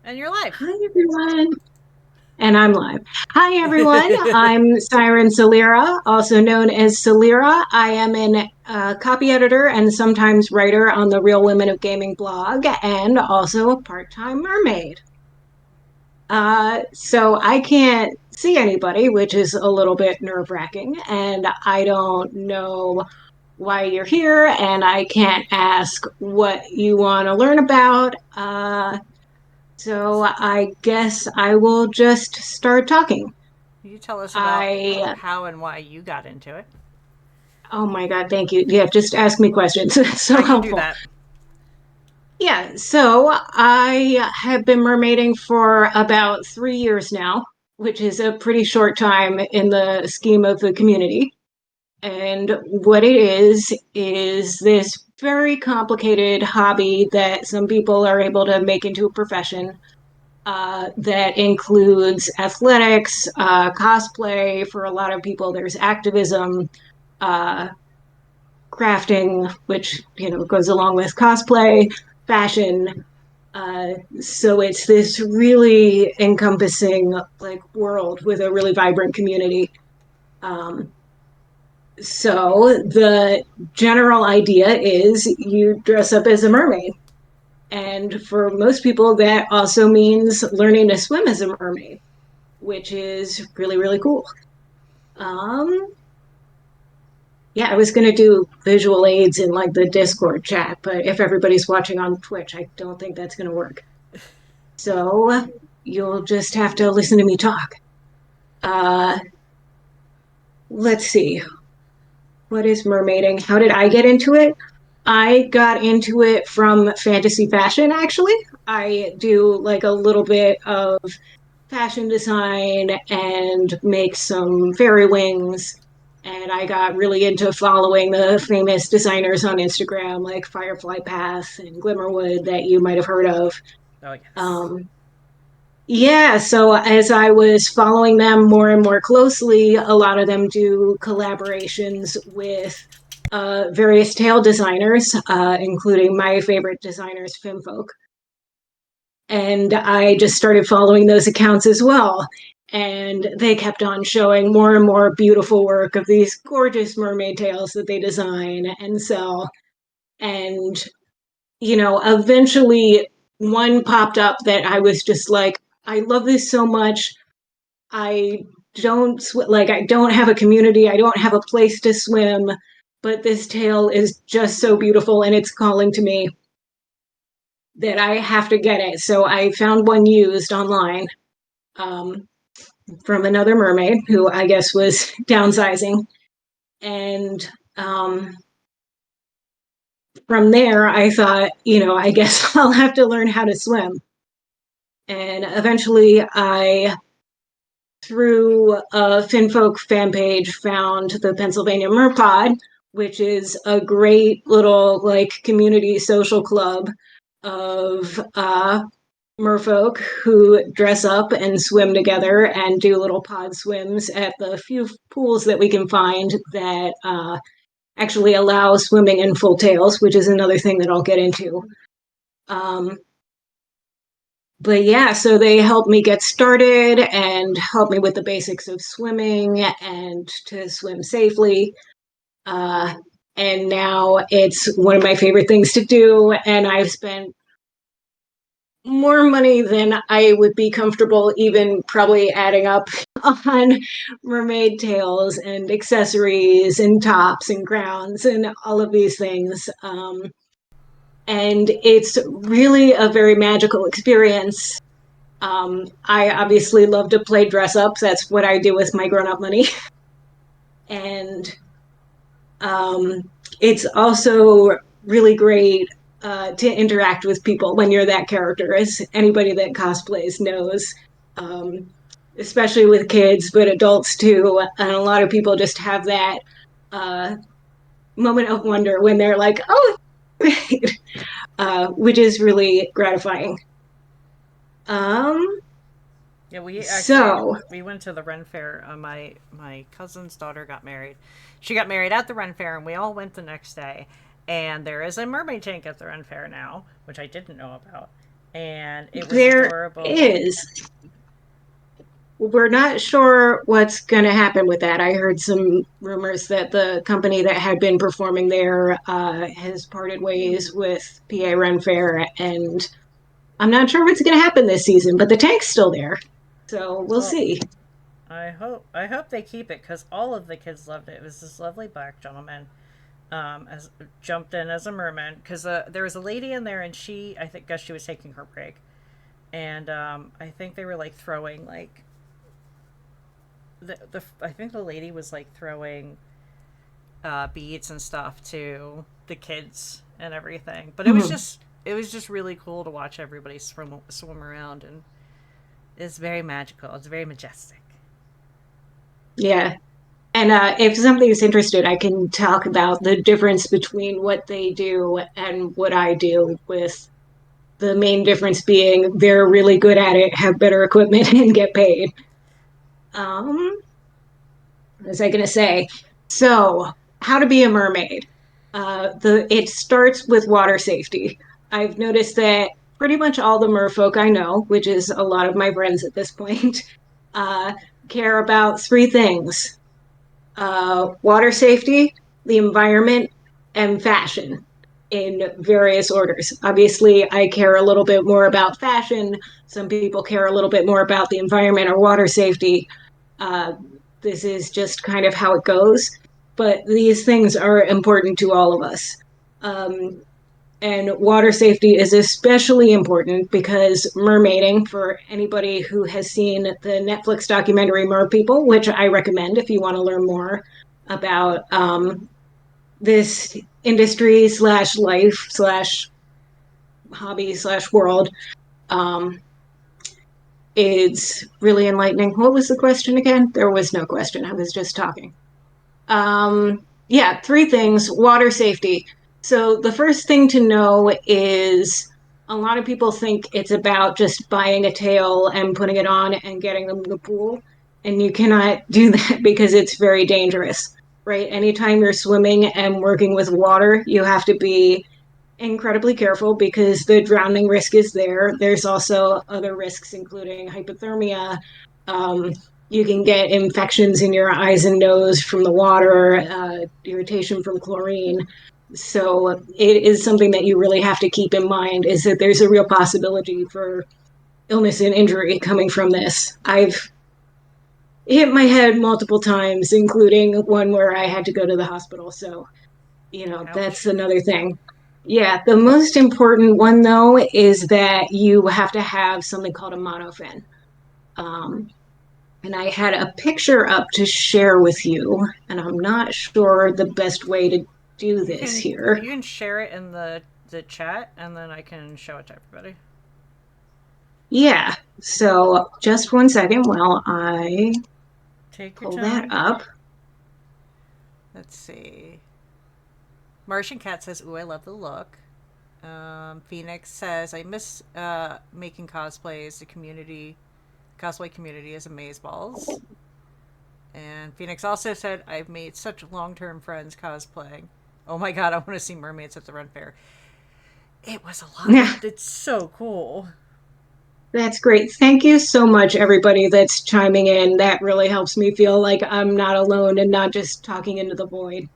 And you're live. Hi, everyone. And I'm live. Hi, everyone. I'm Siren Salira, also known as Salira. I am an copy editor and sometimes writer on the Real Women of Gaming blog and also a part time mermaid. So I can't see anybody, which is a little bit nerve wracking. And I don't know why you're here, and I can't ask what you want to learn about. So I guess I will just start talking. You tell us about I, how and why you got into it. oh my God, thank you. Yeah, just ask me questions. It's so I can do helpful. that. Yeah, so I have been mermaiding for about 3 years now, which is a pretty short time in the scheme of the community. And what it is this very complicated hobby that some people are able to make into a profession. That includes athletics, cosplay. For a lot of people, there's activism, uh, crafting, which goes along with cosplay, fashion. So it's this really encompassing like world with a really vibrant community. Um, so the general idea is you dress up as a mermaid. And for most people, that also means learning to swim as a mermaid, which is really, really cool. Um, yeah, I was going to do visual aids in like the Discord chat, but if everybody's watching on Twitch, I don't think that's going to work. So you'll just have to listen to me talk. Uh, let's see. What is mermaiding? How did I get into it? I got into it from fantasy fashion, actually. I do like a little bit of fashion design and make some fairy wings. And I got really into following the famous designers on Instagram, like Firefly Path and Glimmerwood, that you might have heard of. Oh, yes. Um, yeah, so as I was following them more and more closely, a lot of them do collaborations with various tail designers, including my favorite designers, Fimfolk. And I just started following those accounts as well. And they kept on showing more and more beautiful work of these gorgeous mermaid tails that they design and sell. And, eventually one popped up that I was just like, I love this so much. I I don't have a community, I don't have a place to swim, but this tail is just so beautiful and it's calling to me that I have to get it. So I found one used online, um, from another mermaid who I guess was downsizing. And um, from there, I thought, I guess I'll have to learn how to swim. And eventually, I, through a Finfolk fan page, found the Pennsylvania Merpod, which is a great little like community social club of merfolk who dress up and swim together and do little pod swims at the few pools that we can find that actually allow swimming in full tails, which is another thing that I'll get into. Um, but yeah, so they helped me get started and helped me with the basics of swimming and to swim safely. Uh, and now it's one of my favorite things to do. And I've spent more money than I would be comfortable even probably adding up on mermaid tails and accessories and tops and crowns and all of these things. And it's really a very magical experience. I obviously love to play dress ups. That's what I do with my grown up money. And um, it's also really great to interact with people when you're that character, as anybody that cosplays knows, um, especially with kids, but adults too. And a lot of people just have that uh, moment of wonder when they're like, oh, which is really gratifying. Um, Yeah, we actually so, we went to the Ren Fair. My cousin's daughter got married. She got married at the Ren Fair, and we all went the next day. And there is a mermaid tank at the Ren Fair now, which I didn't know about. and it was There adorable. is. We're not sure what's going to happen with that. I heard some rumors that the company that had been performing there has parted ways with PA Run Fair, and I'm not sure what's going to happen this season, but the tank's still there. So we'll Well, see. I hope they keep it because all of the kids loved it. It was this lovely black gentleman as jumped in as a merman because there was a lady in there and she I think guess she was taking her break and I think they were like throwing like the I think the lady was like throwing beads and stuff to the kids and everything. But Mhm. it was just really cool to watch everybody swim around and it's very magical. It's very majestic. Yeah. And if somebody's interested, I can talk about the difference between what they do and what I do, with the main difference being they're really good at it, have better equipment, and get paid. Um, what was I going to say? So, how to be a mermaid. It starts with water safety. I've noticed that pretty much all the merfolk I know, which is a lot of my friends at this point, uh, care about three things: water safety, the environment, and fashion in various orders. Obviously, I care a little bit more about fashion. Some people care a little bit more about the environment or water safety. Uh, this is just kind of how it goes. But these things are important to all of us. Um, and water safety is especially important because mermaiding, for anybody who has seen the Netflix documentary Mer People, which I recommend if you want to learn more about this industry slash life slash hobby slash world, um, it's really enlightening. What was the question again? There was no question. I was just talking. Yeah, three things. Water safety. So the first thing to know is a lot of people think it's about just buying a tail and putting it on and getting them in the pool. And you cannot do that because it's very dangerous, right? Anytime you're swimming and working with water, you have to be incredibly careful because the drowning risk is there. There's also other risks, including hypothermia. Um, you can get infections in your eyes and nose from the water, irritation from chlorine. So it is something that you really have to keep in mind, is that there's a real possibility for illness and injury coming from this. I've hit my head multiple times, including one where I had to go to the hospital. So that's Ouch. another thing. Yeah, the most important one though is that you have to have something called a monofin. Um, and I had a picture up to share with you, and I'm not sure the best way to do this here. You can share it in the chat and then I can show it to everybody. Yeah, so just one second while I Take your pull that time. up. Let's see. Martian Cat says, "Ooh, I love the look." Phoenix says, "I miss making cosplays. The cosplay community is amazeballs." And Phoenix also said, "I've made such long-term friends cosplaying. Oh my god, I want to see mermaids at the Ren Fair. It was a lot. Yeah, It's so cool." that's great. Thank you so much, everybody that's chiming in. That really helps me feel like I'm not alone and not just talking into the void.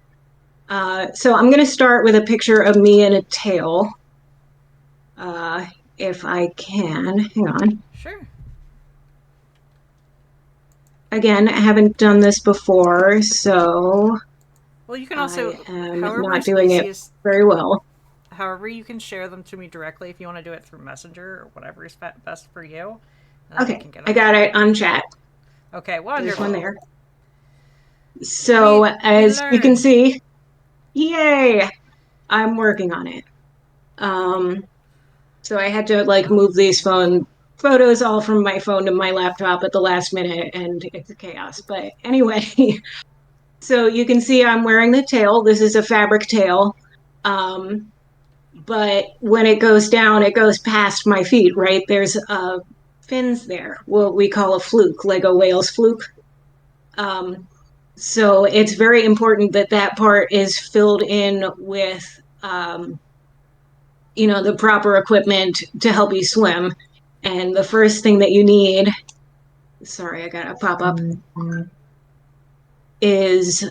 So I'm going to start with a picture of me in a tail, uh, if I can. Hang on. Sure. Again, I haven't done this before, so Well, you can I also, am however not is doing it easiest, very well. however you can share them to me directly if you want to do it through Messenger or whatever is best for you, and then I Okay, can get I them got there. it on chat. Okay, There's one wonderful. there. So We as you can learn. see, yay, I'm working on it. Um, so I had to like move these phone photos all from my phone to my laptop at the last minute, and it's a chaos. But anyway, so you can see I'm wearing the tail. This is a fabric tail. Um, but when it goes down, it goes past my feet, right? There's fins there, what we call a fluke, like a whale's fluke. Um, so it's very important that that part is filled in with the proper equipment to help you swim. And the first thing that you need, sorry, I got to pop up, is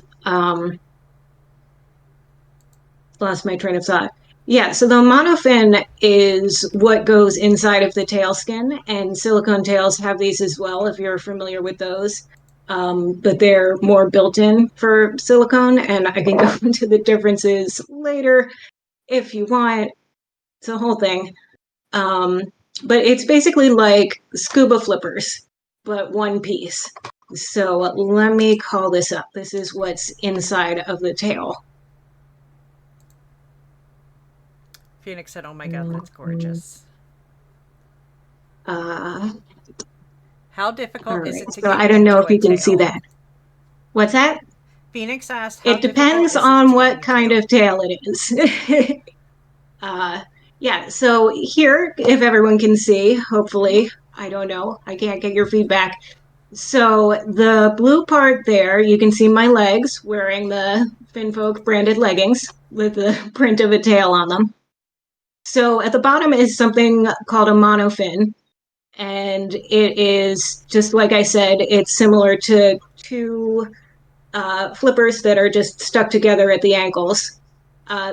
lost my train of thought. Yeah, so the monofin is what goes inside of the tail skin, and silicone tails have these as well, if you're familiar with those. But they're more built in for silicone, and I can go into the differences later if you want. It's a whole thing. Um, but it's basically like scuba flippers, but one piece. So let me call this up. This is what's inside of the tail. Phoenix said, "Oh my god, that's gorgeous." Uh, How all difficult is right. it to So get I don't know into if a you can see tail? that. What's that? Phoenix asked, "How It difficult depends is it on to get what in a kind tail?" of tail it is. Yeah, so here, if everyone can see, Mm-hmm. hopefully, I don't know, I can't get your feedback. So the blue part there, you can see my legs wearing the Finfolk branded leggings with the print of a tail on them. So at the bottom is something called a monofin, and it is just like I said, it's similar to two flippers that are just stuck together at the ankles.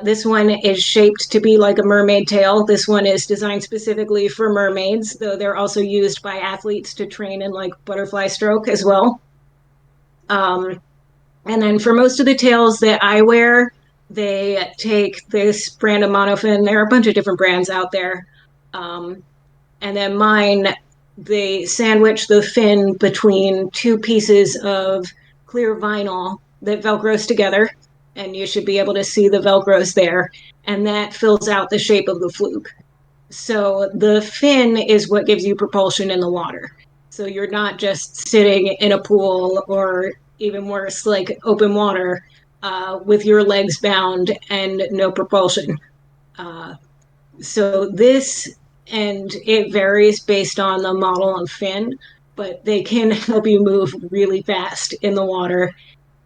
This one is shaped to be like a mermaid tail. This one is designed specifically for mermaids, though they're also used by athletes to train in like butterfly stroke as well. Um, and then for most of the tails that I wear, they take this brand of monofin. There are a bunch of different brands out there. Um, and then mine, they sandwich the fin between two pieces of clear vinyl that velcros together, and you should be able to see the velcros there, and that fills out the shape of the fluke. So the fin is what gives you propulsion in the water. So you're not just sitting in a pool, or even worse, like open water, with your legs bound and no propulsion. uh, so this, and it varies based on the model and fin, but they can help you move really fast in the water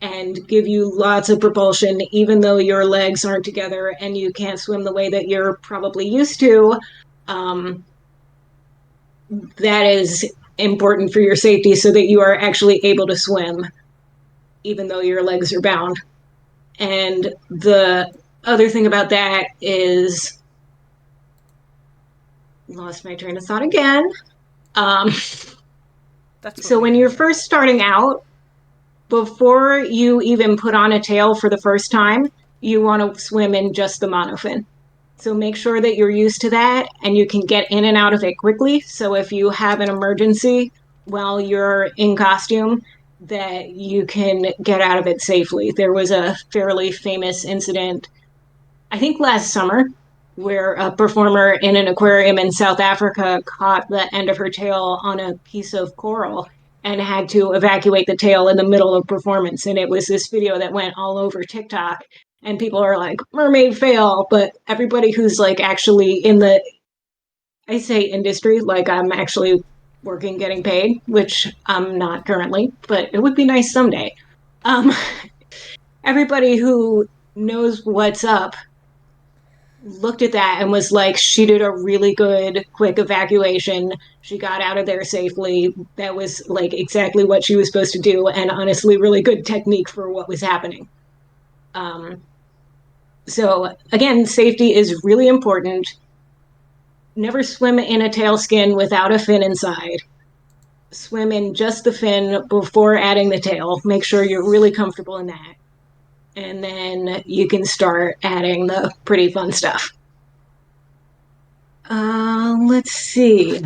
and give you lots of propulsion, even though your legs aren't together and you can't swim the way that you're probably used to. Um, that is important for your safety so that you are actually able to swim, even though your legs are bound. And the other thing about that is, lost my train of thought again. Um, That's what so we when do you're here. first starting out, before you even put on a tail for the first time, you want to swim in just the monofin. So make sure that you're used to that and you can get in and out of it quickly. So if you have an emergency while you're in costume, that you can get out of it safely. There was a fairly famous incident, I think last summer, where a performer in an aquarium in South Africa caught the end of her tail on a piece of coral and had to evacuate the tail in the middle of performance. And it was this video that went all over TikTok. And people are like, mermaid fail. But everybody who's like actually in the, I say industry, like I'm actually working, getting paid, which I'm not currently, but it would be nice someday. Um, Everybody who knows what's up looked at that and was like, she did a really good quick evacuation. She got out of there safely. That was like exactly what she was supposed to do, and honestly, really good technique for what was happening. Um, so, again, safety is really important. Never swim in a tail skin without a fin inside. Swim in just the fin before adding the tail. Make sure you're really comfortable in that. And then you can start adding the pretty fun stuff. Let's see.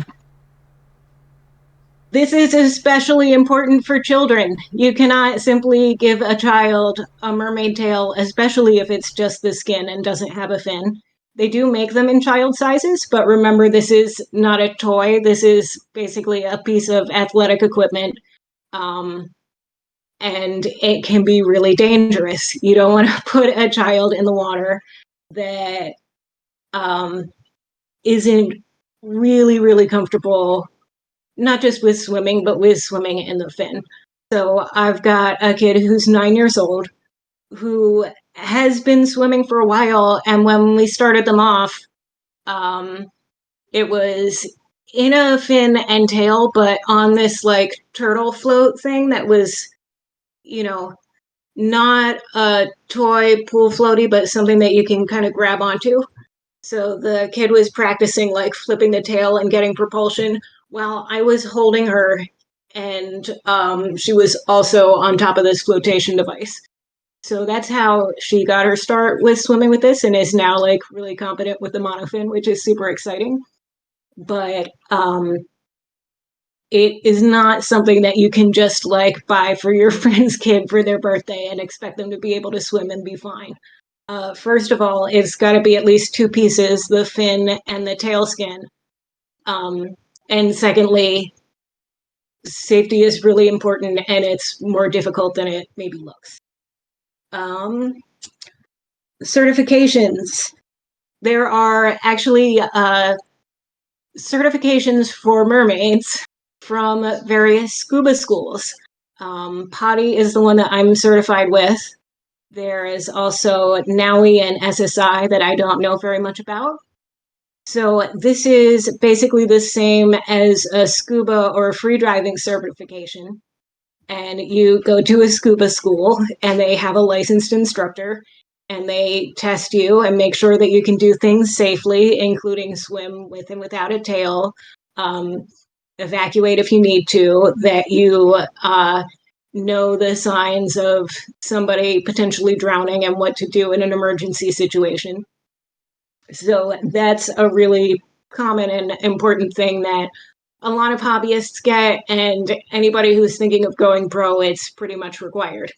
This is especially important for children. You cannot simply give a child a mermaid tail, especially if it's just the skin and doesn't have a fin. They do make them in child sizes, but remember, this is not a toy. This is basically a piece of athletic equipment. Um, and it can be really dangerous. You don't want to put a child in the water that um, isn't really, really comfortable, not just with swimming, but with swimming in the fin. So I've got a kid who's 9 years old who has been swimming for a while. And when we started them off, Um, it was in a fin and tail, but on this like turtle float thing that was, you know, not a toy pool floaty, but something that you can kind of grab onto. So the kid was practicing like flipping the tail and getting propulsion while I was holding her, and she was also on top of this flotation device. So that's how she got her start with swimming with this and is now like really competent with the monofin, which is super exciting. But it is not something that you can just like buy for your friend's kid for their birthday and expect them to be able to swim and be fine. First of all, it's got to be at least two pieces, the fin and the tail skin. Um, and secondly, safety is really important and it's more difficult than it maybe looks. Um, Certifications. There are actually certifications for mermaids from various scuba schools. POTI is the one that I'm certified with. There is also NAUI and SSI that I don't know very much about. So this is basically the same as a scuba or free diving certification. And you go to a scuba school and they have a licensed instructor and they test you and make sure that you can do things safely, including swim with and without a tail, um, evacuate if you need to, that you know the signs of somebody potentially drowning and what to do in an emergency situation. So that's a really common and important thing that a lot of hobbyists get, and anybody who's thinking of going pro, it's pretty much required.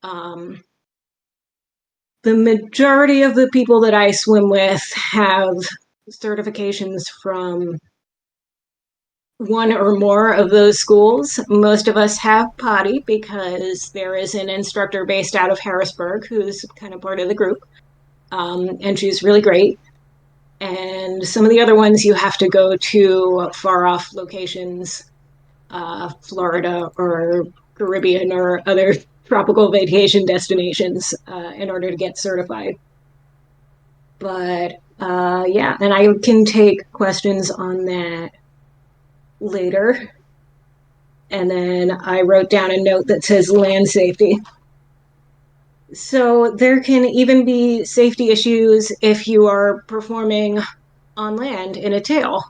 Um, the majority of the people that I swim with have certifications from one or more of those schools. Most of us have POTI because there is an instructor based out of Harrisburg who's kind of part of the group, and she's really great. And some of the other ones you have to go to far off locations, Florida or Caribbean or other tropical vacation destinations in order to get certified. But yeah, and I can take questions on that later. And then I wrote down a note that says land safety. So there can even be safety issues if you are performing on land in a tail,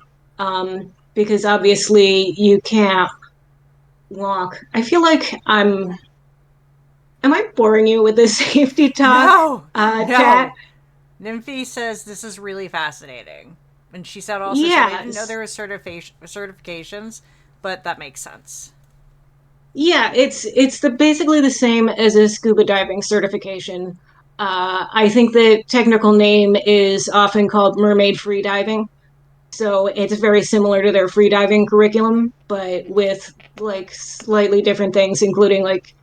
because obviously you can't walk. I feel like Am I boring you with this safety talk, No, chat? no. Nymphy says this is really fascinating. And she said also said I didn't know Yes. there were certifications, but that makes sense. Yeah, it's the basically the same as a scuba diving certification. I think the technical name is often called mermaid free diving. So it's very similar to their free diving curriculum, but with like slightly different things, including like,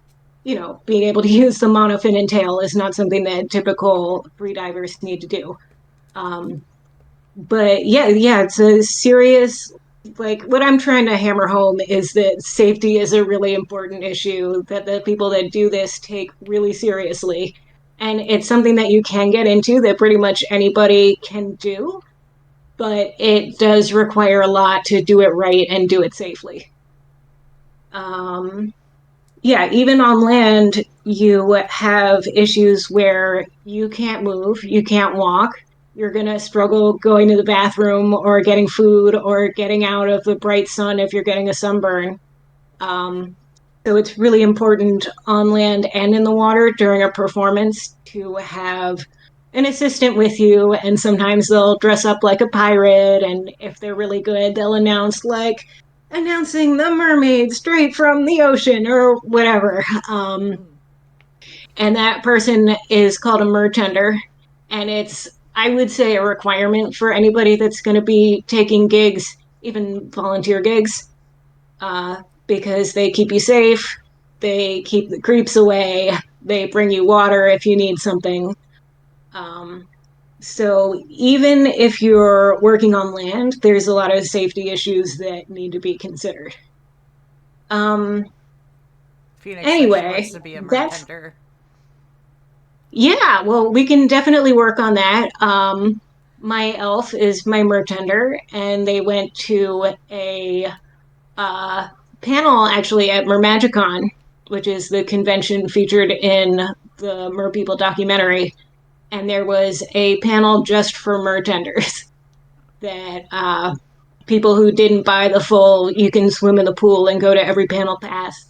being able to use the monofin and tail is not something that typical free divers need to do. Um, but yeah, it's a serious, like what I'm trying to hammer home is that safety is a really important issue that the people that do this take really seriously. And it's something that you can get into that pretty much anybody can do, but it does require a lot to do it right and do it safely. Um, yeah, even on land, you have issues where you can't move, you can't walk. You're going to struggle going to the bathroom or getting food or getting out of the bright sun if you're getting a sunburn. Um, so it's really important on land and in the water during a performance to have an assistant with you. And sometimes they'll dress up like a pirate. And if they're really good, they'll announce, like, announcing the mermaid straight from the ocean or whatever. And that person is called a mertender. And it's, I would say, a requirement for anybody that's going to be taking gigs, even volunteer gigs, because they keep you safe, they keep the creeps away, they bring you water if you need something. Um, so even if you're working on land, there's a lot of safety issues that need to be considered. Um, Phoenix says she wants anyway, to be a that's mertender. yeah. Well, we can definitely work on that. my elf is my mertender, and they went to a uh, panel actually at Mermagicon, which is the convention featured in the Mer People documentary. And there was a panel just for mertenders that people who didn't buy the full you can swim in the pool and go to every panel pass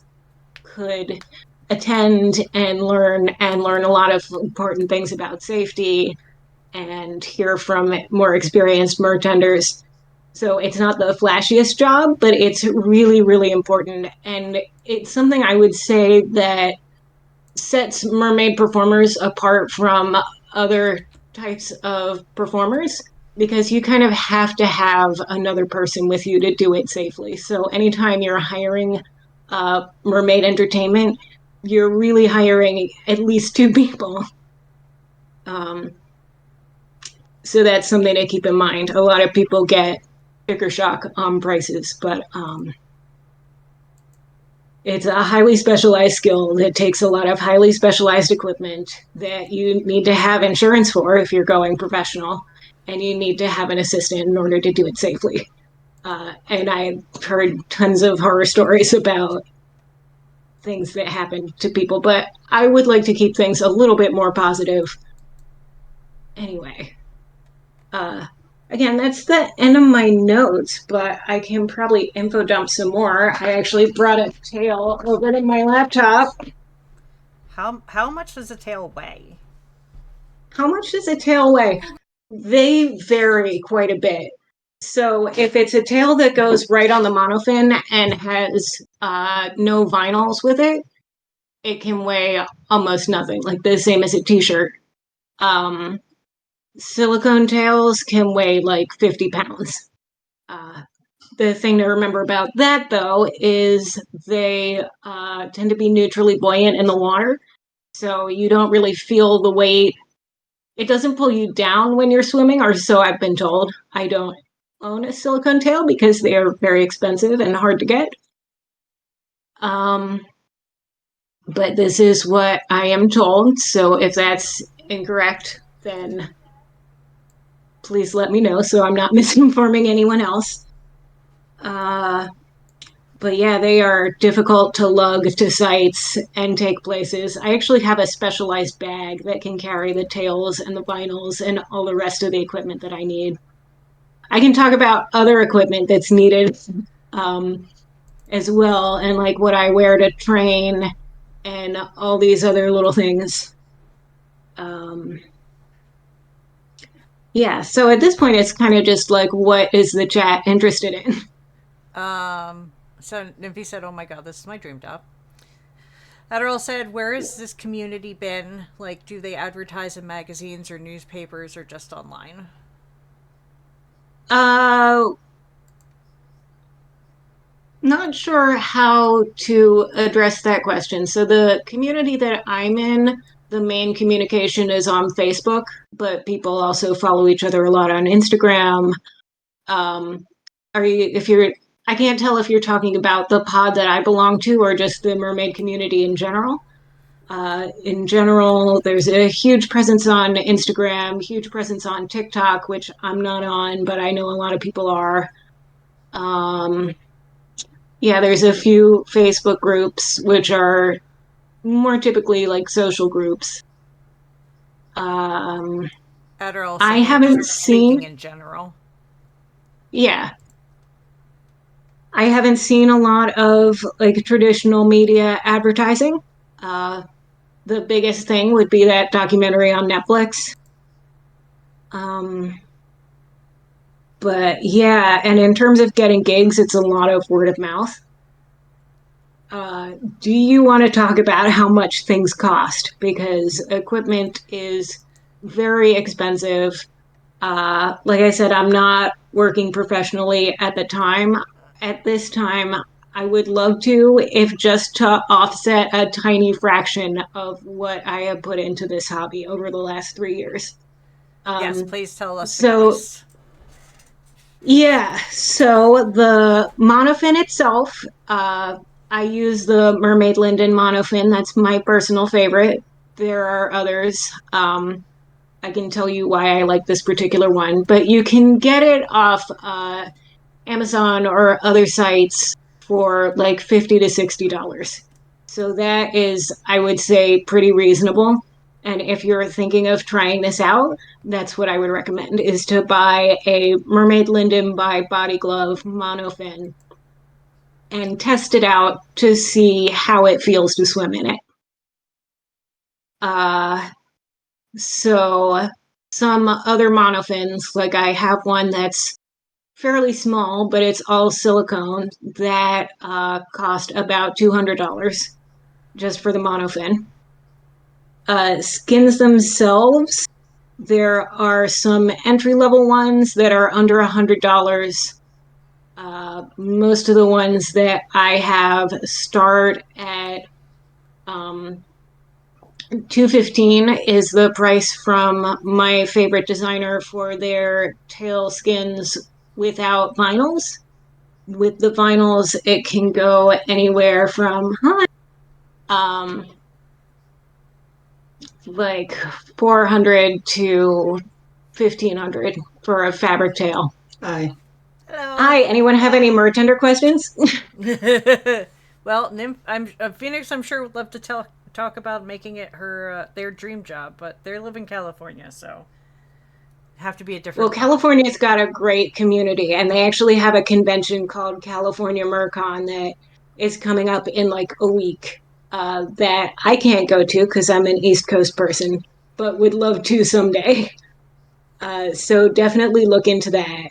could attend and learn a lot of important things about safety and hear from more experienced mertenders. So it's not the flashiest job, but it's really, really important. And it's something I would say that sets mermaid performers apart from other types of performers because you kind of have to have another person with you to do it safely. So anytime you're hiring mermaid entertainment, you're really hiring at least two people. Um, so that's something to keep in mind. A lot of people get sticker shock on prices, but it's a highly specialized skill that takes a lot of highly specialized equipment that you need to have insurance for if you're going professional, and you need to have an assistant in order to do it safely. And I've heard tons of horror stories about things that happen to people, but I would like to keep things a little bit more positive anyway. Uh, Again, that's the end of my notes, but I can probably info dump some more. I actually brought a tail over to my laptop. How much does a tail weigh? How much does a tail weigh? They vary quite a bit. So if it's a tail that goes right on the monofin and has no vinyls with it, it can weigh almost nothing, like the same as a t-shirt. Um, Silicone tails can weigh like 50 pounds. Uh, the thing to remember about that, though, is they tend to be neutrally buoyant in the water. So you don't really feel the weight. It doesn't pull you down when you're swimming, or so I've been told. I don't own a silicone tail because they are very expensive and hard to get. Um, but this is what I am told. So if that's incorrect, then please let me know so I'm not misinforming anyone else. Uh, but yeah, they are difficult to lug to sites and take places. I actually have a specialized bag that can carry the tails and the vinyls and all the rest of the equipment that I need. I can talk about other equipment that's needed um, as well, and like what I wear to train and all these other little things. Um, yeah, so at this point, it's kind of just like, what is the chat interested in? So Nymphy said, "Oh my god, this is my dream job." Adderall said, "Where has this community been? Like, do they advertise in magazines or newspapers or just online?" Uh, Not sure how to address that question. So the community that I'm in, the main communication is on Facebook, but people also follow each other a lot on Instagram. Um, are you, if you're, I can't tell if you're talking about the pod that I belong to or just the mermaid community in general. In general, there's a huge presence on Instagram, huge presence on TikTok, which I'm not on, but I know a lot of people are. Um, yeah, there's a few Facebook groups, which are more typically like social groups. Um, Adderall I said, "Like haven't speaking seen, in general." yeah, I haven't seen a lot of like traditional media advertising. Uh, the biggest thing would be that documentary on Netflix. Um, but yeah, and in terms of getting gigs, it's a lot of word of mouth. Do you want to talk about how much things cost? Because equipment is very expensive. Like I said, I'm not working professionally at the time. At this time, I would love to, if just to offset a tiny fraction of what I have put into this hobby over the last 3 years. Yes, Um, please tell us the so costs. yeah, so the monofin itself, I use the Mermaid Linden monofin. That's my personal favorite. There are others. I can tell you why I like this particular one, but you can get it off Amazon or other sites for like $50 to $60. So that is, I would say, pretty reasonable. And if you're thinking of trying this out, that's what I would recommend is to buy a Mermaid Linden by Body Glove monofin and test it out to see how it feels to swim in it. Uh, so some other monofins, like I have one that's fairly small, but it's all silicone that cost about $200 just for the monofin. Skins themselves, there are some entry level ones that are under $100. Most of the ones that I have start at 215 is the price from my favorite designer for their tail skins without vinyls. With the vinyls, it can go anywhere from um, like 400 to 1500 for a fabric tail. Hi. Hello. Hi, anyone have any mertender questions? Well, Phoenix. I'm sure would love to talk about making it her their dream job, but they live in California, so have to be a Well, different one. California's got a great community, and they actually have a convention called California MerCon that is coming up in like a week that I can't go to because I'm an East Coast person, but would love to someday. So definitely look into that.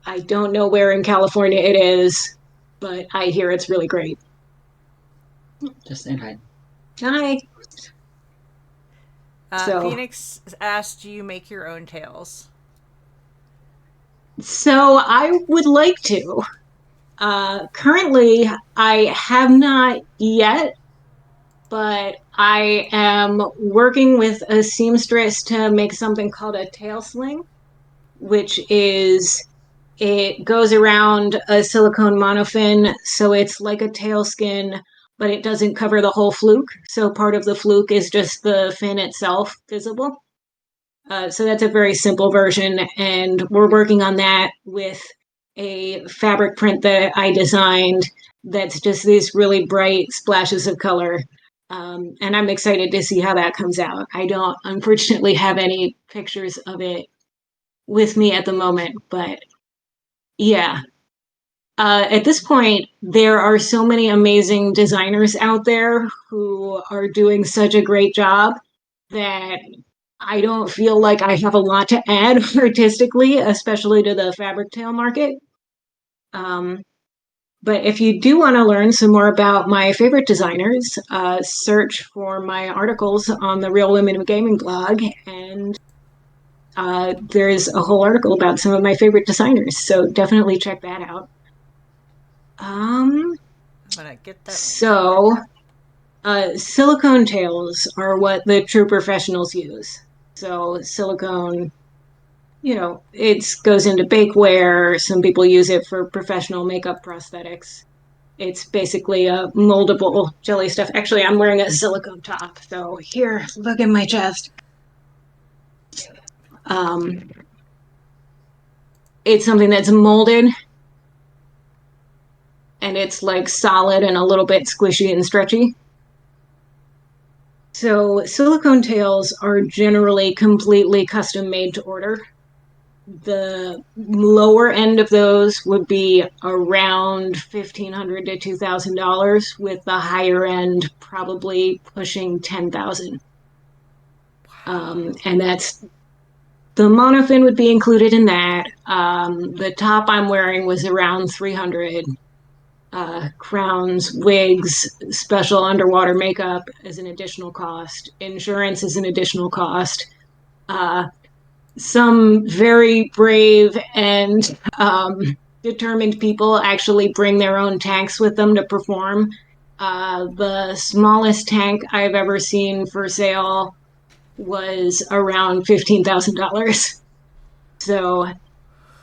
I don't know where in California it is, but I hear it's really great. Just saying hi. Hi. So, Phoenix asked, "Do you make your own tails?" so I would like to. Currently, I have not yet, but I am working with a seamstress to make something called a tail sling, which is it goes around a silicone monofin, so it's like a tail skin, but it doesn't cover the whole fluke. So part of the fluke is just the fin itself visible. So that's a very simple version, and we're working on that with a fabric print that I designed that's just these really bright splashes of color. And I'm excited to see how that comes out. I don't unfortunately have any pictures of it with me at the moment, but yeah. At this point, there are so many amazing designers out there who are doing such a great job that I don't feel like I have a lot to add artistically, especially to the fabric tail market. Um, but if you do want to learn some more about my favorite designers, search for my articles on the Real Women of Gaming blog, and there's a whole article about some of my favorite designers. So definitely check that out. Um, I'm gonna get that link for you. so silicone tails are what the true professionals use. So silicone, it goes into bakeware. Some people use it for professional makeup prosthetics. It's basically a moldable jelly stuff. Actually, I'm wearing a silicone top. So here, look at my chest. Um, it's something that's molded and it's like solid and a little bit squishy and stretchy. So silicone tails are generally completely custom made to order. The lower end of those would be around $1,500 to $2,000, with the higher end probably pushing 10,000. And that's the monofin would be included in that. The top I'm wearing was around 300. Crowns, wigs, special underwater makeup is an additional cost. Insurance is an additional cost. Uh, some very brave and determined people actually bring their own tanks with them to perform. The smallest tank I've ever seen for sale was around $15,000. So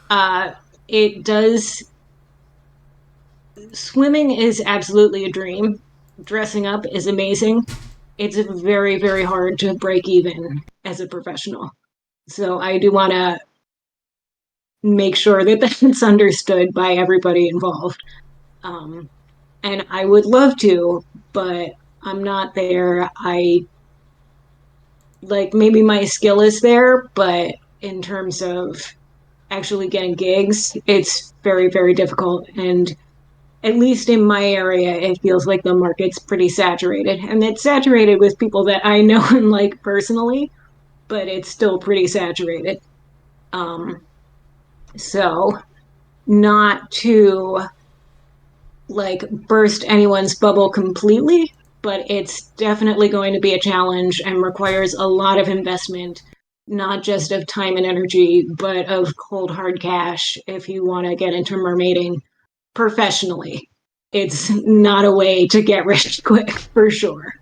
uh, it does. Swimming is absolutely a dream. Dressing up is amazing. it's very, very hard to break even as a professional. So I do want to make sure that that's understood by everybody involved. Um, and I would love to, but I'm not there. I like maybe my skill is there, but in terms of actually getting gigs, it's very, very difficult. And at least in my area, it feels like the market's pretty saturated. And it's saturated with people that I know and like personally, but it's still pretty saturated. Um, so, not to like burst anyone's bubble completely, but it's definitely going to be a challenge and requires a lot of investment, not just of time and energy, but of cold hard cash if you want to get into mermaiding professionally. It's not a way to get rich quick for sure.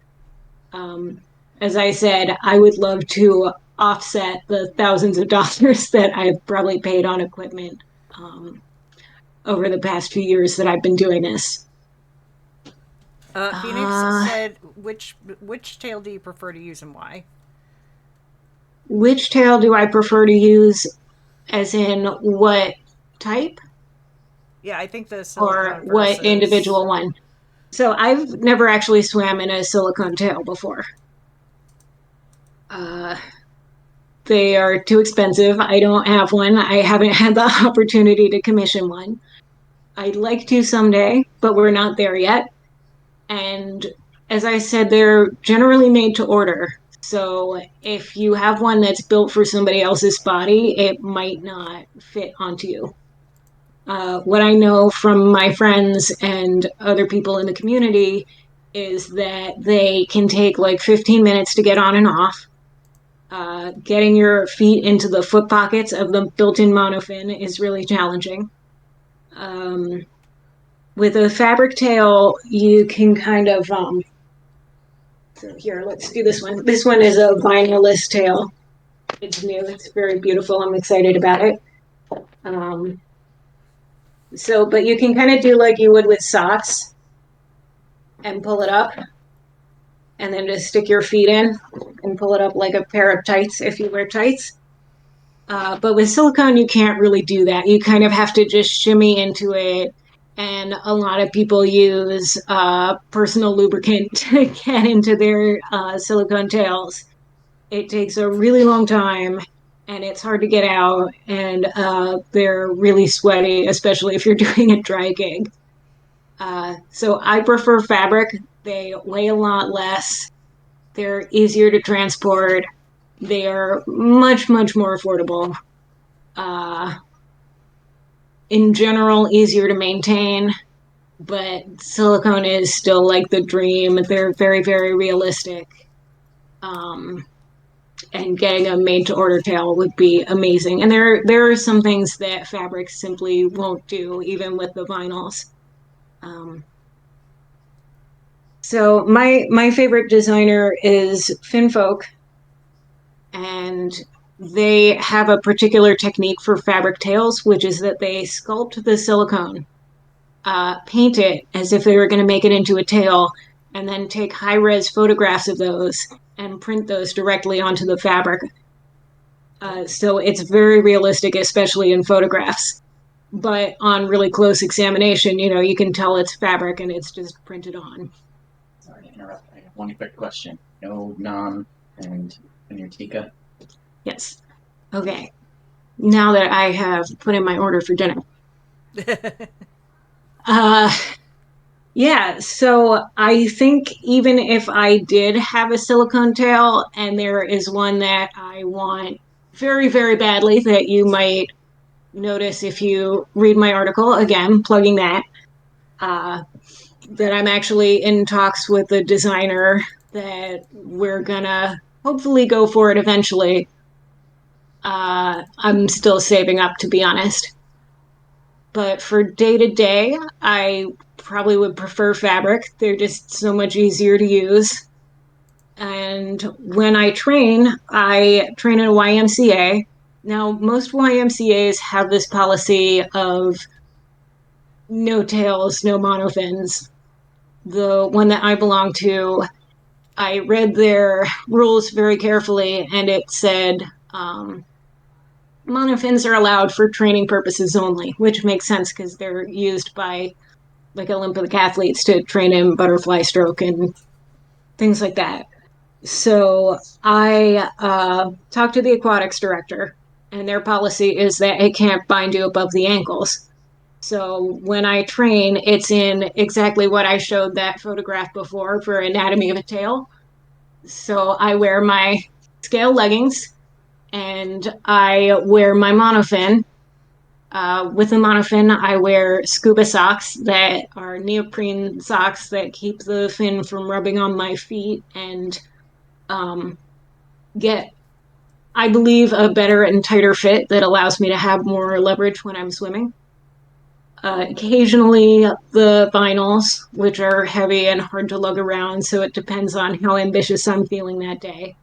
Um, as I said, I would love to offset the thousands of dollars that I've probably paid on equipment um, over the past few years that I've been doing this. Phoenix Uh, said, which tail do you prefer to use and why? which tail do I prefer to use, as in what type Yeah, I think the or silicone what versus. individual one? So I've never actually swam in a silicone tail before. Uh, they are too expensive. I don't have one. I haven't had the opportunity to commission one. I'd like to someday, but we're not there yet. And as I said, they're generally made to order. So if you have one that's built for somebody else's body, it might not fit onto you. What I know from my friends and other people in the community is that they can take like 15 minutes to get on and off. Getting your feet into the foot pockets of the built in monofin is really challenging. Um, with a fabric tail, you can kind of so here, let's do this one. This one is a vinyless tail. It's new. It's very beautiful. I'm excited about it. Um, but you can kind of do like you would with socks and pull it up, and then just stick your feet in and pull it up like a pair of tights if you wear tights. But with silicone, you can't really do that. You kind of have to just shimmy into it. And a lot of people use personal lubricant to get into their silicone tails. It takes a really long time and it's hard to get out. And they're really sweaty, especially if you're doing a dry gig. So I prefer fabric. They weigh a lot less, they're easier to transport, they are much, much more affordable. Uh, in general, easier to maintain, but silicone is still like the dream. They're very, very realistic. Um, and getting a made to order tail would be amazing. And there are some things that fabrics simply won't do, even with the vinyls. Um, so my favorite designer is Finfolk, and they have a particular technique for fabric tails, which is that they sculpt the silicone, paint it as if they were going to make it into a tail, and then take high res photographs of those and print those directly onto the fabric. So it's very realistic, especially in photographs. But on really close examination, you can tell it's fabric and it's just printed on. Sorry to interrupt. I have one quick question. No Nam and Tika. Yes. Okay. Now that I have put in my order for dinner. Uh, yeah, so I think even if I did have a silicone tail and there is one that I want very, very badly that you might notice if you read my article, again, plugging uh, that I'm actually in talks with the designer that we're gonna hopefully go for it eventually. I'm still saving up, to be honest. But for day to day, I probably would prefer fabric. They're just so much easier to use. And when I train in a YMCA. Now, most YMCAs have this policy of no tails, no monofins. The one that I belong to I read their rules very carefully, and it said monofins are allowed for training purposes only, which makes sense because they're used by like Olympic athletes to train in butterfly stroke and things like that. So I talked to the aquatics director, and their policy is that it can't bind you above the ankles. So when I train, it's in exactly what I showed that photograph before for anatomy of a tail. So I wear my scale leggings and I wear my monofin. With the monofin, I wear scuba socks that are neoprene socks that keep the fin from rubbing on my feet and um, get, I believe, a better and tighter fit that allows me to have more leverage when I'm swimming. Occasionally, the vinyls, which are heavy and hard to lug around, so it depends on how ambitious I'm feeling that day.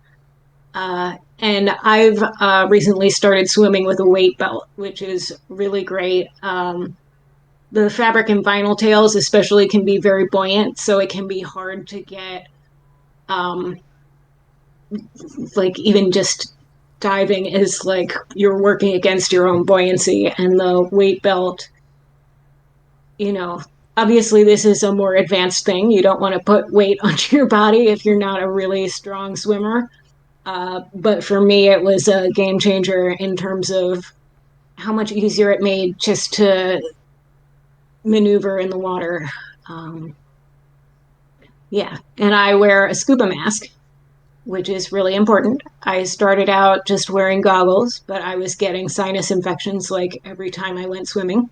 And I've recently started swimming with a weight belt, which is really great. The fabric and vinyl tails, especially, can be very buoyant, so it can be hard to get, um, like, even just diving is like you're working against your own buoyancy, and the weight belt, you know, obviously this is a more advanced thing. You don't want to put weight onto your body if you're not a really strong swimmer. But for me, it was a game changer in terms of how much easier it made just to maneuver in the water. Um, yeah, and I wear a scuba mask, which is really important. I started out just wearing goggles, but I was getting sinus infections like every time I went swimming.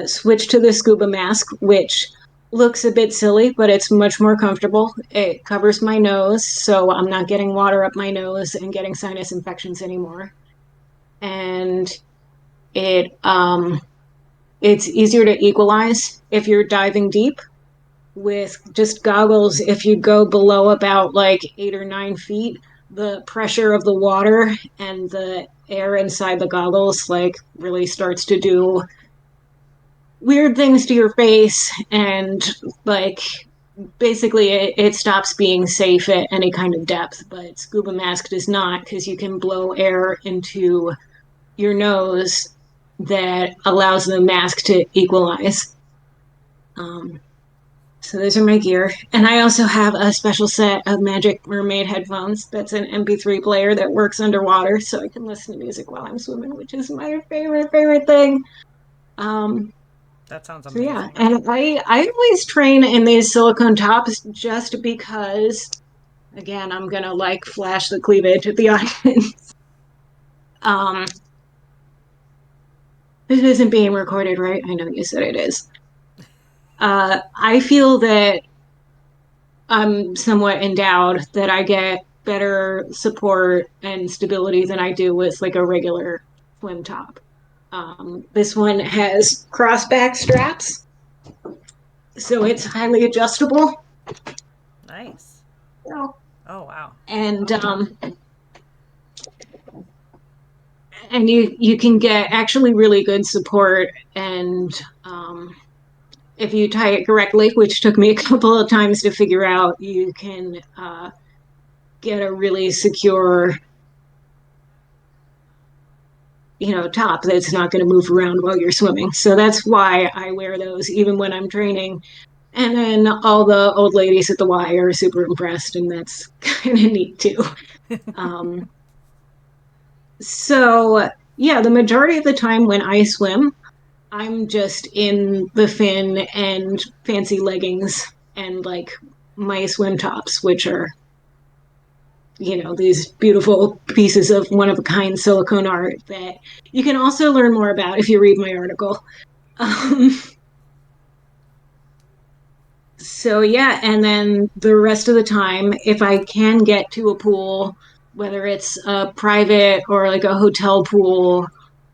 Switched to the scuba mask, which looks a bit silly, but it's much more comfortable. It covers my nose, so I'm not getting water up my nose and getting sinus infections anymore. And it it's easier to equalize if you're diving deep with just goggles. If you go below about like 8 or 9 feet, the pressure of the water and the air inside the goggles like really starts to do weird things to your face, and like basically it stops being safe at any kind of depth. But scuba mask does not, because you can blow air into your nose that allows the mask to equalize. um, so those are my gear, and I also have a special set of Magic Mermaid headphones that's an MP3 player that works underwater, so I can listen to music while I'm swimming, which is my favorite thing. um, That sounds So yeah, amazing. and I always train in these silicone tops just because, again, I'm gonna like flash the cleavage at the audience. um, this isn't being recorded, right? I know you said it is. I feel that I'm somewhat endowed that I get better support and stability than I do with like a regular swim top. This one has crossback straps, so it's highly adjustable. Nice. So, Oh, wow. and and you can get actually really good support, and if you tie it correctly, which took me a couple of times to figure out, you can get a really secure, top that's not going to move around while you're swimming. So that's why I wear those even when I'm training. And then all the old ladies at the Y are super impressed, and that's kind of neat too. um, so yeah, the majority of the time when I swim, I'm just in the fin and fancy leggings and like my swim tops, which are, these beautiful pieces of one of a kind silicone art that you can also learn more about if you read my article. Um, so yeah, and then the rest of the time, if I can get to a pool, whether it's a private or like a hotel pool,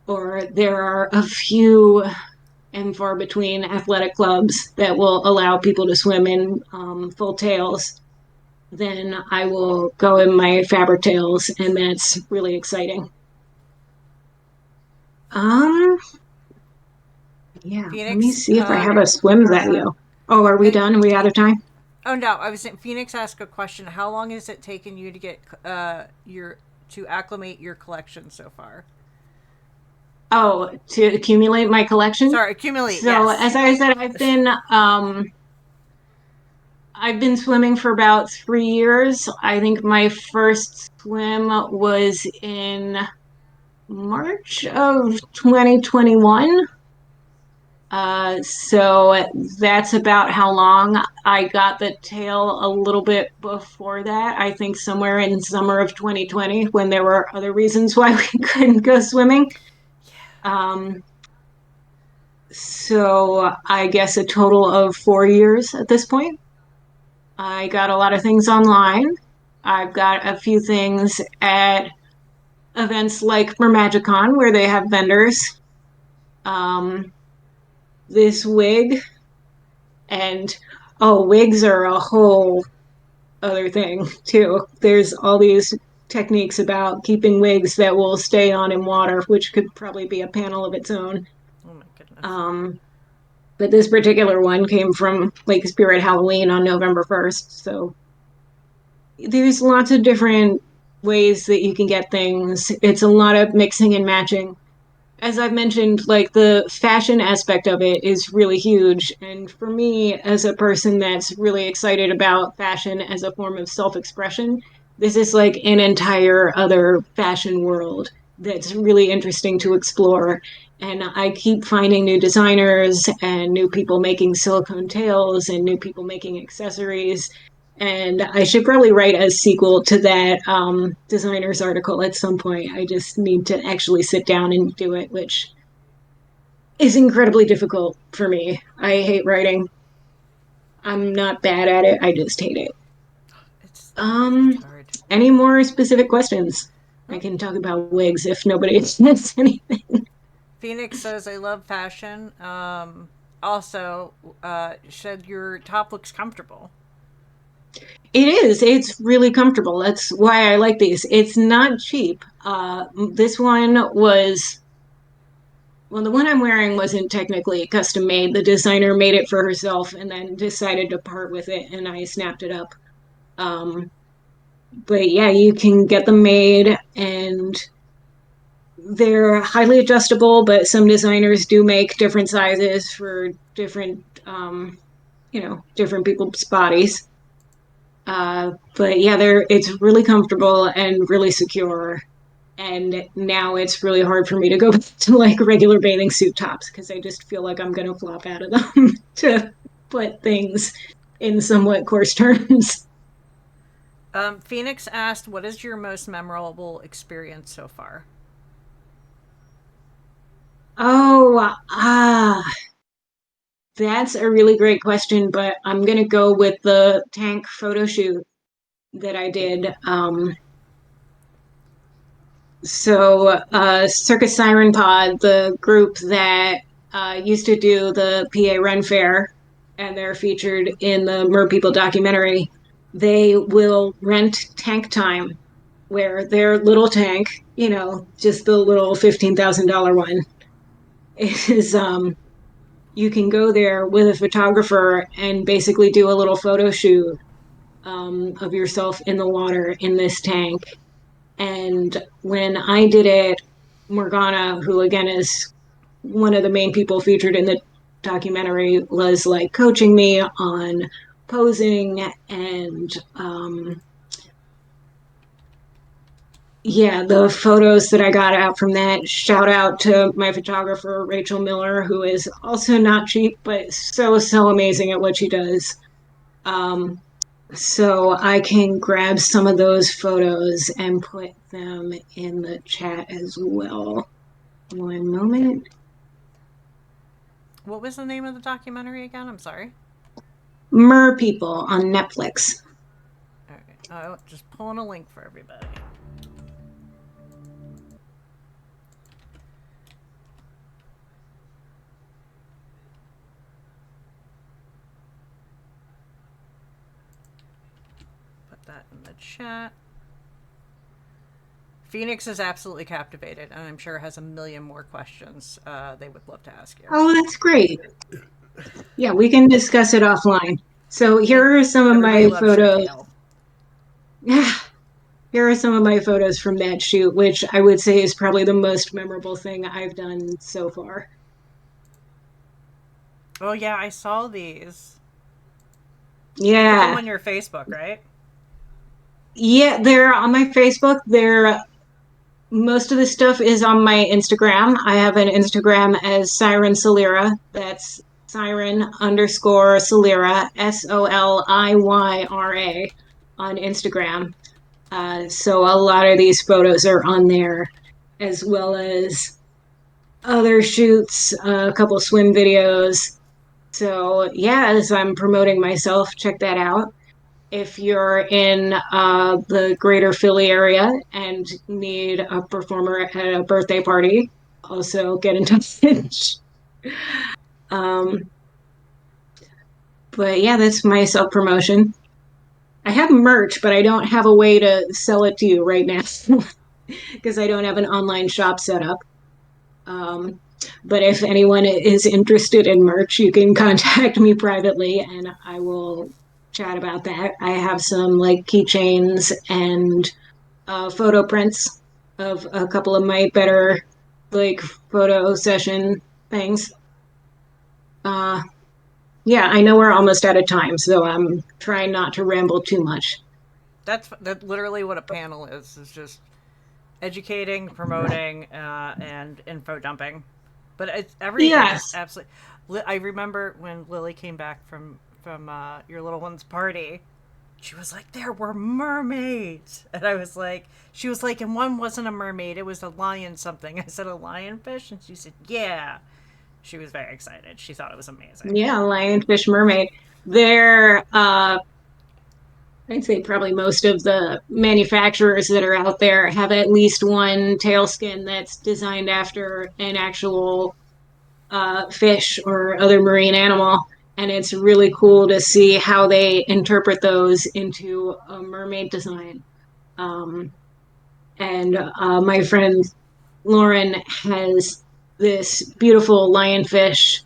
or there are a few and far between athletic clubs that will allow people to swim in full tails, then I will go in my fabric tails, and that's really exciting. Um, yeah, let me Phoenix, see if I have a swim video. Oh, are we have done? Are we out of time? Oh no, I was saying Phoenix asked a question. How long has it taken you to get your to acclimate your collection so far? Oh, to accumulate my collection. Sorry, accumulate. So Yes. as I said, I've been swimming for about 3 years. I think my first swim was in March of 2021. So that's about how long. I got the tail a little bit before that. I think somewhere in summer of 2020 when there were other reasons why we couldn't go swimming. Um, so I guess a total of 4 years at this point. I got a lot of things online. I've got a few things at events like MerMagicCon where they have vendors. Um, this wig and oh, wigs are a whole other thing too. There's all these techniques about keeping wigs that will stay on in water, which could probably be a panel of its own. Oh my goodness. Um, but this particular one came from Lake Spirit Halloween on November 1st. So there's lots of different ways that you can get things. It's a lot of mixing and matching. As I've mentioned, like the fashion aspect of it is really huge. And for me, as a person that's really excited about fashion as a form of self expression, this is like an entire other fashion world that's really interesting to explore. And I keep finding new designers and new people making silicone tails and new people making accessories. And I should probably write a sequel to that designer's article at some point. I just need to actually sit down and do it, which is incredibly difficult for me. I hate writing. I'm not bad at it. I just hate it. It's Um, it's hard. any more specific questions? I Hmm? can talk about wigs if nobody says anything. Phoenix says, "I love fashion. Also, said your top looks comfortable." It is. It's really comfortable. That's why I like these. It's not cheap. This one was Well, the one I'm wearing wasn't technically custom made. The designer made it for herself and then decided to part with it, and I snapped it up. Um, but yeah, you can get them made, and they're highly adjustable. But some designers do make different sizes for different, different people's bodies. But yeah, it's really comfortable and really secure. And now it's really hard for me to go back to like regular bathing suit tops because I just feel like I'm going to flop out of them to put things in somewhat coarse terms. Phoenix asked, "What is your most memorable experience so far?" Oh, that's a really great question, but I'm going to go with the tank photo shoot that I did. Circus Siren Pod, the group that used to do the PA Ren Fair, and they're featured in the Mer People documentary, they will rent tank time, where their little tank, just the little $15,000 one, is you can go there with a photographer and basically do a little photo shoot of yourself in the water in this tank. And when I did it, Morgana, who again is one of the main people featured in the documentary, was like coaching me on posing and yeah, the photos that I got out from that. Shout out to my photographer, Rachel Miller, who is also not cheap, but so amazing at what she does. Um, so I can grab some of those photos and put them in the chat as well. One moment. What was the name of the documentary again? I'm sorry. Mer People on Netflix. All right. Just pulling a link for everybody. Put that in the chat. Phoenix is absolutely captivated, and I'm sure has a million more questions they would love to ask you. Oh, that's great. Yeah, we can discuss it offline. So And here are some of everybody my loves your photos. tail. Here are some of my photos from that shoot, which I would say is probably the most memorable thing I've done so far. Oh yeah, I saw these. You put them Yeah. on your Facebook, right? Yeah, they're on my Facebook. They're most of the stuff is on my Instagram. I have an Instagram as Siren Solira. That's Siren underscore Solira, Soliyyra on Instagram. So a lot of these photos are on there, as well as other shoots, a couple swim videos. So yeah, as I'm promoting myself, check that out. If you're in the greater Philly area and need a performer at a birthday party, also get in touch. um, but yeah, that's my self promotion. I have merch, but I don't have a way to sell it to you right now because I don't have an online shop set up. Um, but if anyone is interested in merch, you can contact me privately and I will chat about that. I have some like keychains and photo prints of a couple of my better like photo session things. Uh, yeah, I know we're almost out of time, so I'm trying not to ramble too much. That's literally what a panel is. Is just educating, promoting, and info dumping. But it's everything is Yes. absolutely. I remember when Lily came back from your little one's party. She was like, "There were mermaids," and I was like, "She was like, and one wasn't a mermaid; it was a lion something." I said, "A lionfish," and she said, "Yeah." She was very excited. She thought it was amazing. Yeah, lionfish mermaid. They're I'd say probably most of the manufacturers that are out there have at least one tail skin that's designed after an actual fish or other marine animal. And it's really cool to see how they interpret those into a mermaid design. Um, and my friend Lauren has this beautiful lionfish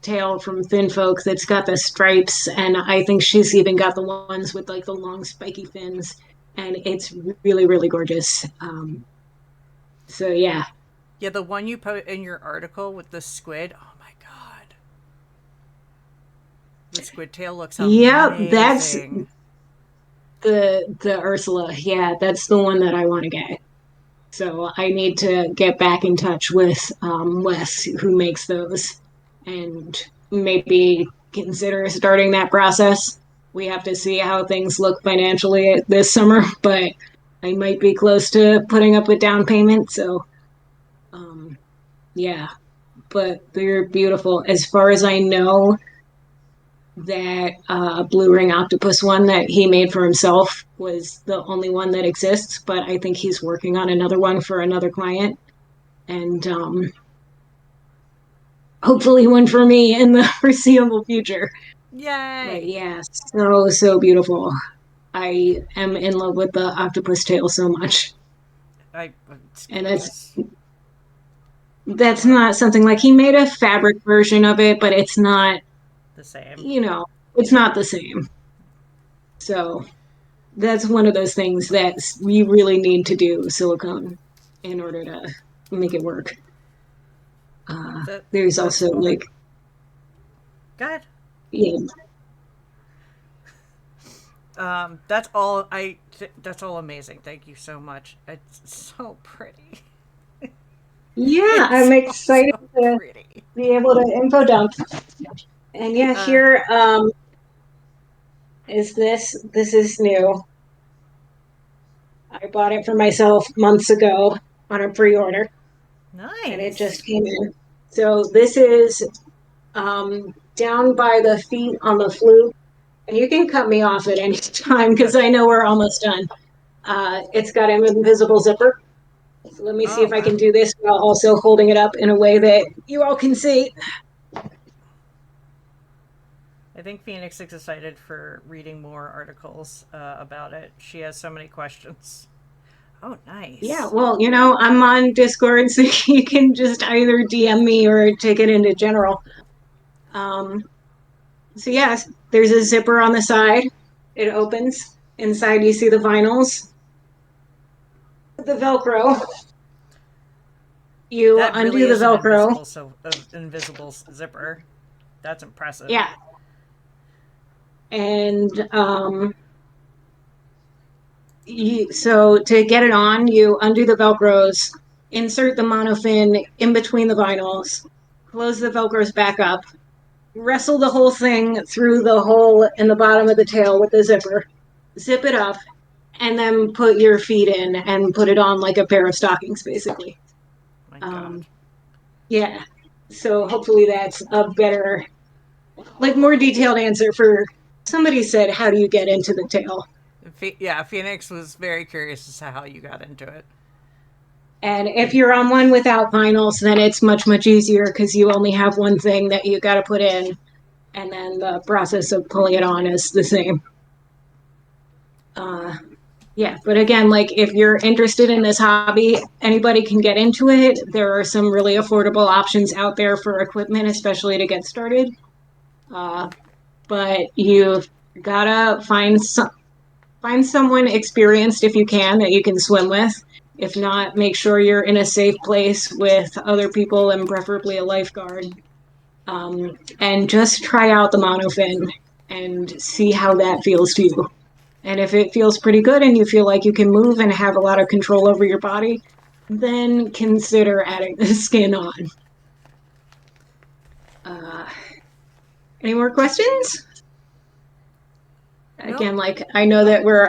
tail from Thin Folk that's got the stripes, and I think she's even got the ones with like the long spiky fins, and it's really really gorgeous. So yeah, Yeah, the one you put in your article with the squid. Oh my god, the squid tail looks yeah, that's amazing. the Ursula. Yeah, that's the one that I want to get. So I need to get back in touch with Wes, who makes those, and maybe consider starting that process. We have to see how things look financially this summer, but I might be close to putting up a down payment. So, um, yeah, but they're beautiful. As far as I know, that blue ring octopus one that he made for himself was the only one that exists, but I think he's working on another one for another client. And hopefully one for me in the foreseeable future. But Yay! yeah, so beautiful. I am in love with the octopus tail so much. I it's And that's gorgeous. that's One of not something like he made a fabric version of it, but it's not, the same. you know, it's not the same. So that's one of those things that you really need to do silicone in order to make it work. That There's that's also all. like, God. yeah, That's all. That's all amazing. Thank you so much. It's so pretty. yeah, It's I'm so excited so to pretty. be able to info dump. And yeah, Uh, here is this. This is new. I bought it for myself months ago on a pre-order, and it just nice. came in. So this is down by the feet on the flute, and you can cut me off at any time because Good. I know we're almost done. It's got an invisible zipper. So let me see Oh if I wow. can do this while also holding it up in a way that you all can see. I think Phoenix is excited for reading more articles about it. She has so many questions. Oh, Yeah, nice. well, I'm on Discord, so you can just either DM me or take it into general. Um, So yes, there's a zipper on the side. It opens. Inside you see the vinyls, the Velcro. You That really undo the is an Velcro. invisible zipper. That's impressive. Yeah. And so to get it on, you undo the Velcros, insert the monofin in between the vinyls, close the Velcros back up, wrestle the whole thing through the hole in the bottom of the tail with the zipper, zip it up, and then put your feet in and put it on like a pair of stockings, basically. My God. Um, yeah. So hopefully that's a better, like more detailed answer for somebody said, how do you get into the tail? Yeah, Phoenix was very curious as to how you got into it. And if you're on one without vinyls, then it's much, much easier because you only have one thing that you got to put in. And then the process of pulling it on is the same. Uh, yeah, but again, like if you're interested in this hobby, anybody can get into it. There are some really affordable options out there for equipment, especially to get started. Uh, but you've gotta find someone experienced if you can that you can swim with. If not, make sure you're in a safe place with other people and preferably a lifeguard. And just try out the monofin and see how that feels to you. And if it feels pretty good and you feel like you can move and have a lot of control over your body, then consider adding the skin on. Uh, any more questions? Nope. Again, like I know that we're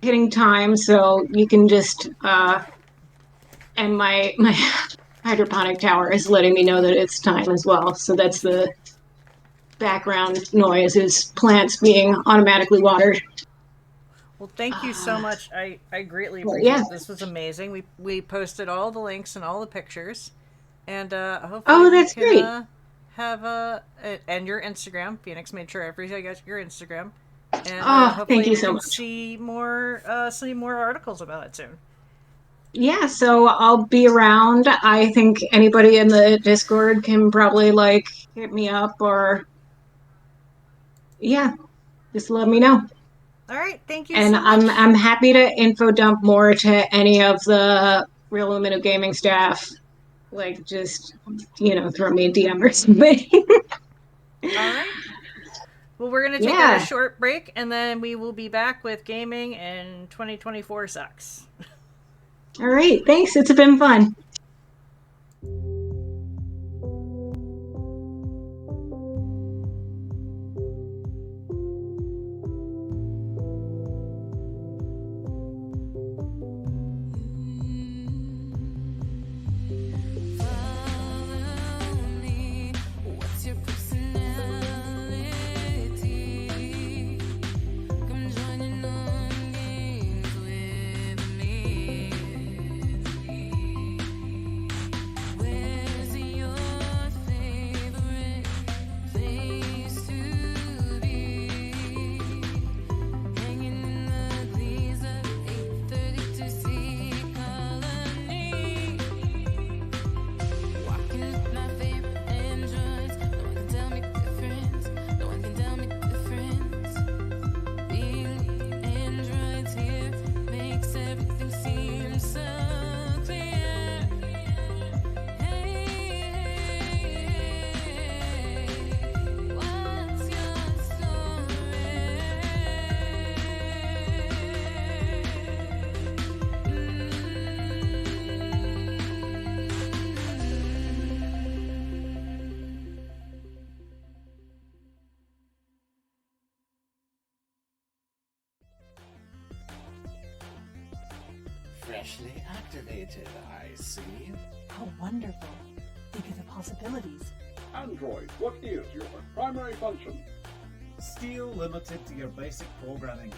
hitting time, so you can just and my hydroponic tower is letting me know that it's time as well. So that's the background noise is plants being automatically watered. Well, thank you so Uh, much. I greatly well, appreciate yeah. it. This was amazing. We posted all the links and all the pictures, and hopefully Oh, we that's can great. have and your Instagram. Phoenix made sure everybody got your Instagram, and Oh, thank hopefully you we so can much. see more articles about it soon. Yeah, so I'll be around. I think anybody in the Discord can probably like hit me up or yeah, just let me know. All right, thank you And so I'm much. I'm happy to info dump more to any of the Real Lumino Gaming staff. Like just throw me a DM or something. All right. Well, we're gonna take a Yeah. short break, and then we will be back with gaming and 2024 sucks. All right. Thanks. It's been fun. Freshly activated, I see. How wonderful. Think of the possibilities. Android, what is your primary function? Still limited to your basic programming.